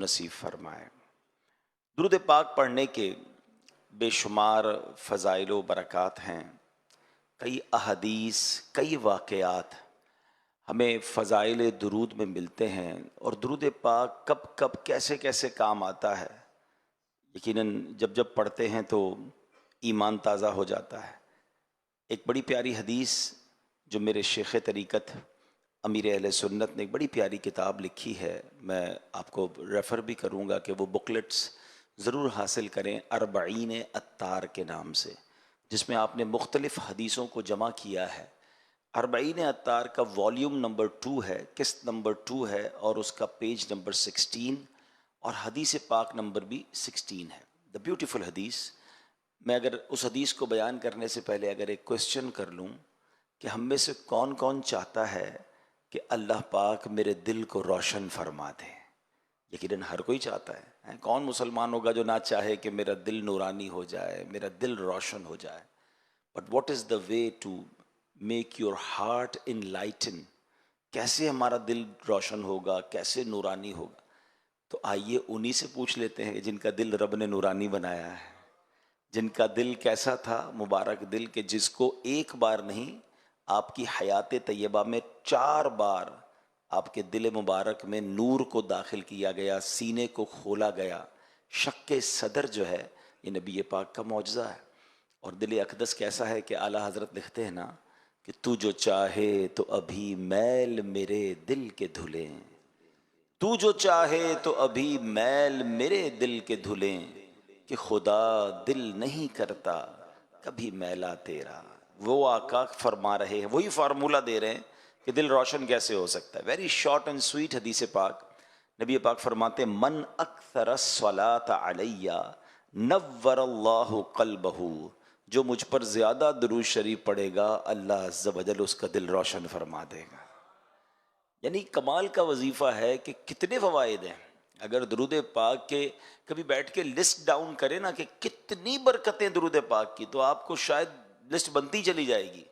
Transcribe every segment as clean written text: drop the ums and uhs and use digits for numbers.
نصیب فرمائے۔ درود پاک پڑھنے کے بے شمار فضائل و برکات ہیں، کئی احادیث، کئی واقعات ہمیں فضائل درود میں ملتے ہیں، اور درود پاک کب کب کیسے کیسے کام آتا ہے یقیناً جب جب پڑھتے ہیں تو ایمان تازہ ہو جاتا ہے۔ ایک بڑی پیاری حدیث جو میرے شیخ طریقت امیر اہل سنت نے ایک بڑی پیاری کتاب لکھی ہے، میں آپ کو ریفر بھی کروں گا کہ وہ بکلٹس ضرور حاصل کریں، اربعین عطار کے نام سے، جس میں آپ نے مختلف حدیثوں کو جمع کیا ہے۔ اربعین عطار کا والیوم نمبر 2 ہے، قسط نمبر 2 ہے، اور اس کا پیج نمبر 16 اور حدیث پاک نمبر بھی 16 ہے۔ دا بیوٹیفل حدیث۔ میں اگر اس حدیث کو بیان کرنے سے پہلے اگر ایک کوشچن کر لوں کہ ہم میں سے کون کون چاہتا ہے کہ اللہ پاک میرے دل کو روشن فرما دے؟ یقیناً ہر کوئی چاہتا ہے۔ کون مسلمان ہوگا جو نہ چاہے کہ میرا دل نورانی ہو جائے، میرا دل روشن ہو جائے؟ But what is the way to make your heart enlighten? کیسے ہمارا دل روشن ہوگا، کیسے نورانی ہوگا؟ تو آئیے انہی سے پوچھ لیتے ہیں جن کا دل رب نے نورانی بنایا ہے، جن کا دل کیسا تھا، مبارک دل کہ جس کو ایک بار نہیں، آپ کی حیات طیبہ میں 4 بار آپ کے دل مبارک میں نور کو داخل کیا گیا، سینے کو کھولا گیا۔ شق صدر جو ہے یہ نبی پاک کا معجزہ ہے۔ اور دل اقدس کیسا ہے کہ اعلیٰ حضرت لکھتے ہیں نا کہ تو جو چاہے تو ابھی میل میرے دل کے دھلیں، تو جو چاہے تو ابھی میل میرے دل کے دھلیں، کہ خدا دل نہیں کرتا کبھی میلا تیرا۔ وہ آقا فرما رہے ہیں، وہی فارمولہ دے رہے ہیں کہ دل روشن کیسے ہو سکتا ہے۔ ویری شارٹ اینڈ سویٹ حدیث پاک۔ نبی پاک فرماتے ہیں من اکثر الصلاۃ علی نور اللہ قلبہ، جو مجھ پر زیادہ درود شریف پڑھے گا اللہ عز و جل اس کا دل روشن فرما دے گا۔ یعنی کمال کا وظیفہ ہے کہ کتنے فوائد ہیں۔ اگر درود پاک کے کبھی بیٹھ کے لسٹ ڈاؤن کریں نا کہ کتنی برکتیں درود پاک کی، تو آپ کو شاید لسٹ بنتی چلی جائے گی۔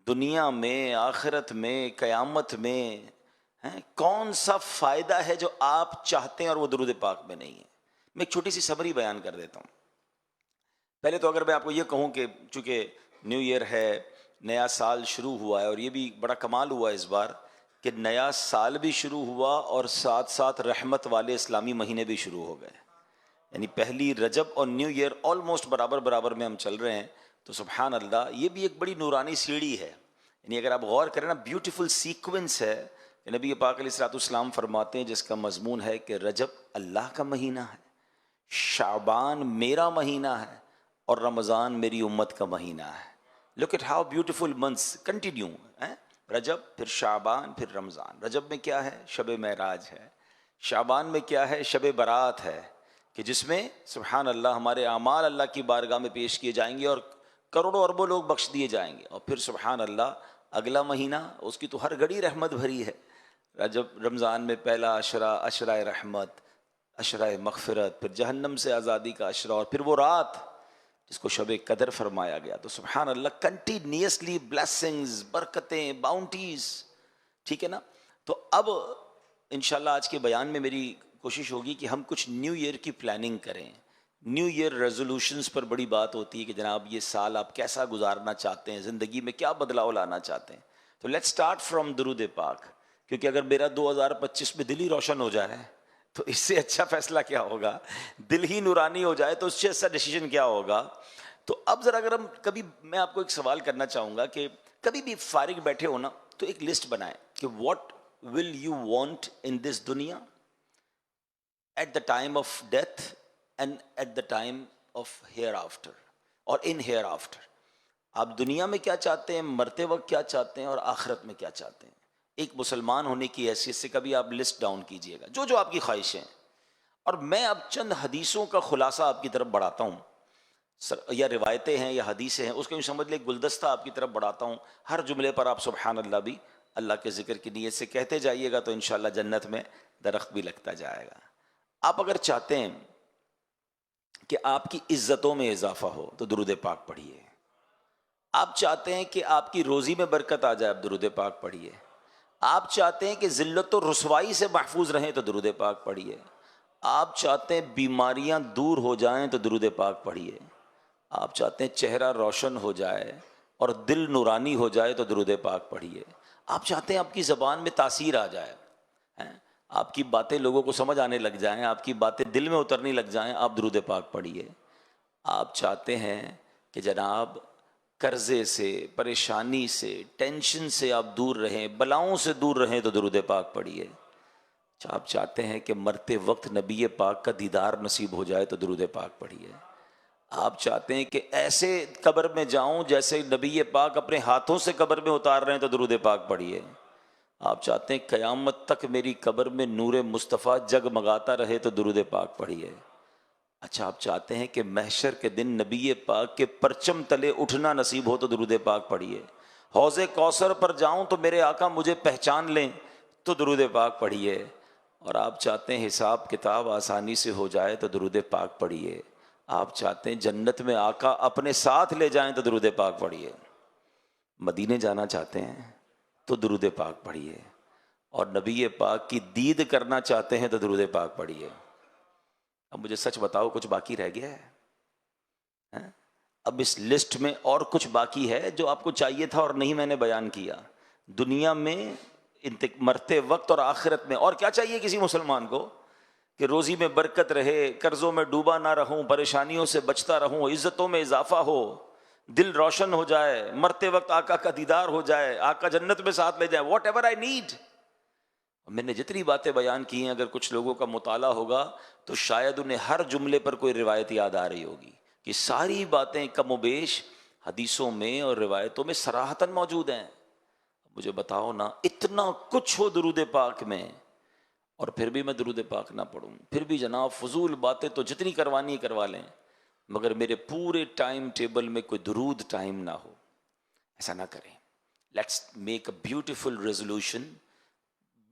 دنیا میں، آخرت میں، قیامت میں کون سا فائدہ ہے جو آپ چاہتے ہیں اور وہ درود پاک میں نہیں ہے؟ میں ایک چھوٹی سی سمری بیان کر دیتا ہوں۔ پہلے تو اگر میں آپ کو یہ کہوں کہ چونکہ نیو ایئر ہے، نیا سال شروع ہوا ہے، اور یہ بھی بڑا کمال ہوا اس بار کہ نیا سال بھی شروع ہوا اور ساتھ ساتھ رحمت والے اسلامی مہینے بھی شروع ہو گئے، یعنی پہلی رجب اور نیو ایئر آلموسٹ برابر برابر میں ہم چل رہے ہیں۔ تو سبحان اللہ، یہ بھی ایک بڑی نورانی سیڑھی ہے۔ یعنی اگر آپ غور کریں نا، بیوٹیفل سیکوینس ہے کہ نبی پاک علیہ الصلوۃ والسلام فرماتے ہیں جس کا مضمون ہے کہ رجب اللہ کا مہینہ ہے، شعبان میرا مہینہ ہے، اور رمضان میری امت کا مہینہ ہے۔ Look at how beautiful months continue, رجب، پھر شعبان، پھر رمضان۔ رجب میں کیا ہے؟ شب معراج ہے۔ شعبان میں کیا ہے؟ شب برات ہے، کہ جس میں سبحان اللہ ہمارے اعمال اللہ کی بارگاہ میں پیش کیے جائیں گے اور کروڑوں اربوں لوگ بخش دیے جائیں گے۔ اور پھر سبحان اللہ اگلا مہینہ، اس کی تو ہر گھڑی رحمت بھری ہے۔ رجب، رمضان میں پہلا عشرہ، عشرہ رحمت، عشرہ مغفرت، پھر جہنم سے آزادی کا عشرہ، اور پھر وہ رات جس کو شب قدر فرمایا گیا۔ تو سبحان اللہ کنٹینیوسلی بلیسنگز، برکتیں، باؤنٹیز، ٹھیک ہے نا؟ تو اب انشاءاللہ آج کے بیان میں میری کوشش ہوگی کہ ہم کچھ نیو ایئر کی پلاننگ کریں۔ نیو ایئر ریزولوشنز پر بڑی بات ہوتی ہے کہ جناب یہ سال آپ کیسا گزارنا چاہتے ہیں، زندگی میں کیا بدلاؤ لانا چاہتے ہیں۔ تو لیٹس سٹارٹ فرام درود پاک، کیونکہ اگر میرا 2025 میں دل ہی روشن ہو جائے تو اس سے اچھا فیصلہ کیا ہوگا؟ دل ہی نورانی ہو جائے تو اس سے اچھا ڈیسیجن کیا ہوگا؟ تو اب ذرا اگر ہم کبھی، میں آپ کو ایک سوال کرنا چاہوں گا کہ کبھی بھی فارغ بیٹھے ہو نا تو ایک لسٹ بنائیں کہ what will you want in this دنیا at the time of death and at the time of hereafter, اور ان ہیئر آفٹر۔ آپ دنیا میں کیا چاہتے ہیں، مرتے وقت کیا چاہتے ہیں، اور آخرت میں کیا چاہتے ہیں؟ ایک مسلمان ہونے کی حیثیت سے کبھی آپ لسٹ ڈاؤن کیجئے گا جو جو آپ کی خواہشیں ہیں۔ اور میں اب چند حدیثوں کا خلاصہ آپ کی طرف بڑھاتا ہوں، یا روایتیں ہیں یا حدیثیں ہیں، اس کو یوں سمجھ لیں گلدستہ آپ کی طرف بڑھاتا ہوں۔ ہر جملے پر آپ سبحان اللہ بھی اللہ کے ذکر کی نیت سے کہتے جائیے گا تو انشاءاللہ جنت میں درخت بھی لگتا جائے گا۔ آپ اگر چاہتے ہیں کہ آپ کی عزتوں میں اضافہ ہو تو درود پاک پڑھیے۔ آپ چاہتے ہیں کہ آپ کی روزی میں برکت آ جائے، آپ درود پاک پڑھیے۔ آپ چاہتے ہیں کہ ذلت و رسوائی سے محفوظ رہیں تو درود پاک پڑھیے۔ آپ چاہتے ہیں بیماریاں دور ہو جائیں تو درود پاک پڑھیے، آپ چاہتے ہیں چہرہ روشن ہو جائے اور دل نورانی ہو جائے تو درود پاک پڑھیے، آپ چاہتے ہیں آپ کی زبان میں تاثیر آ جائے، ہیں؟ آپ کی باتیں لوگوں کو سمجھ آنے لگ جائیں، آپ کی باتیں دل میں اترنے لگ جائیں، آپ درود پاک پڑھیے۔ آپ چاہتے ہیں کہ جناب قرضے سے، پریشانی سے، ٹینشن سے آپ دور رہیں، بلاؤں سے دور رہیں تو درود پاک پڑھیے۔ آپ چاہتے ہیں کہ مرتے وقت نبی پاک کا دیدار نصیب ہو جائے تو درود پاک پڑھیے۔ آپ چاہتے ہیں کہ ایسے قبر میں جاؤں جیسے نبی پاک اپنے ہاتھوں سے قبر میں اتار رہے ہیں تو درود پاک پڑھیے۔ آپ چاہتے ہیں قیامت تک میری قبر میں نور مصطفیٰ جگمگاتا رہے تو درود پاک پڑھیے۔ اچھا، آپ چاہتے ہیں کہ محشر کے دن نبی پاک کے پرچم تلے اٹھنا نصیب ہو تو درود پاک پڑھیے۔ حوض کوثر پر جاؤں تو میرے آقا مجھے پہچان لیں تو درود پاک پڑھیے۔ اور آپ چاہتے ہیں حساب کتاب آسانی سے ہو جائے تو درود پاک پڑھیے۔ آپ چاہتے ہیں جنت میں آقا اپنے ساتھ لے جائیں تو درود پاک پڑھیے۔ مدینے جانا چاہتے ہیں تو درود پاک پڑھیے، اور نبی پاک کی دید کرنا چاہتے ہیں تو درود پاک پڑھیے۔ اب مجھے سچ بتاؤ، کچھ باقی رہ گیا ہے؟ ہیں؟ اب اس لسٹ میں اور کچھ باقی ہے جو آپ کو چاہیے تھا اور نہیں میں نے بیان کیا؟ دنیا میں مرتے وقت اور آخرت میں اور کیا چاہیے کسی مسلمان کو؟ کہ روزی میں برکت رہے، قرضوں میں ڈوبا نہ رہوں، پریشانیوں سے بچتا رہوں، عزتوں میں اضافہ ہو، دل روشن ہو جائے، مرتے وقت آقا کا دیدار ہو جائے، آقا جنت میں ساتھ لے جائے، واٹ ایور آئی نیڈ۔ میں نے جتنی باتیں بیان کی ہیں اگر کچھ لوگوں کا مطالعہ ہوگا تو شاید انہیں ہر جملے پر کوئی روایت یاد آ رہی ہوگی، کہ ساری باتیں کم و بیش حدیثوں میں اور روایتوں میں صراحتاً موجود ہیں۔ مجھے بتاؤ نا، اتنا کچھ ہو درود پاک میں اور پھر بھی میں درود پاک نہ پڑھوں، پھر بھی جناب فضول باتیں تو جتنی کروانی کروا لیں، مگر میرے پورے ٹائم ٹیبل میں کوئی درود ٹائم نہ ہو۔ ایسا نہ کریں۔ Let's make a beautiful resolution,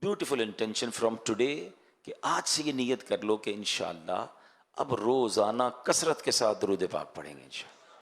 beautiful intention from today, کہ آج سے یہ نیت کر لو کہ انشاءاللہ اب روزانہ کثرت کے ساتھ درود پاک پڑھیں گے انشاءاللہ۔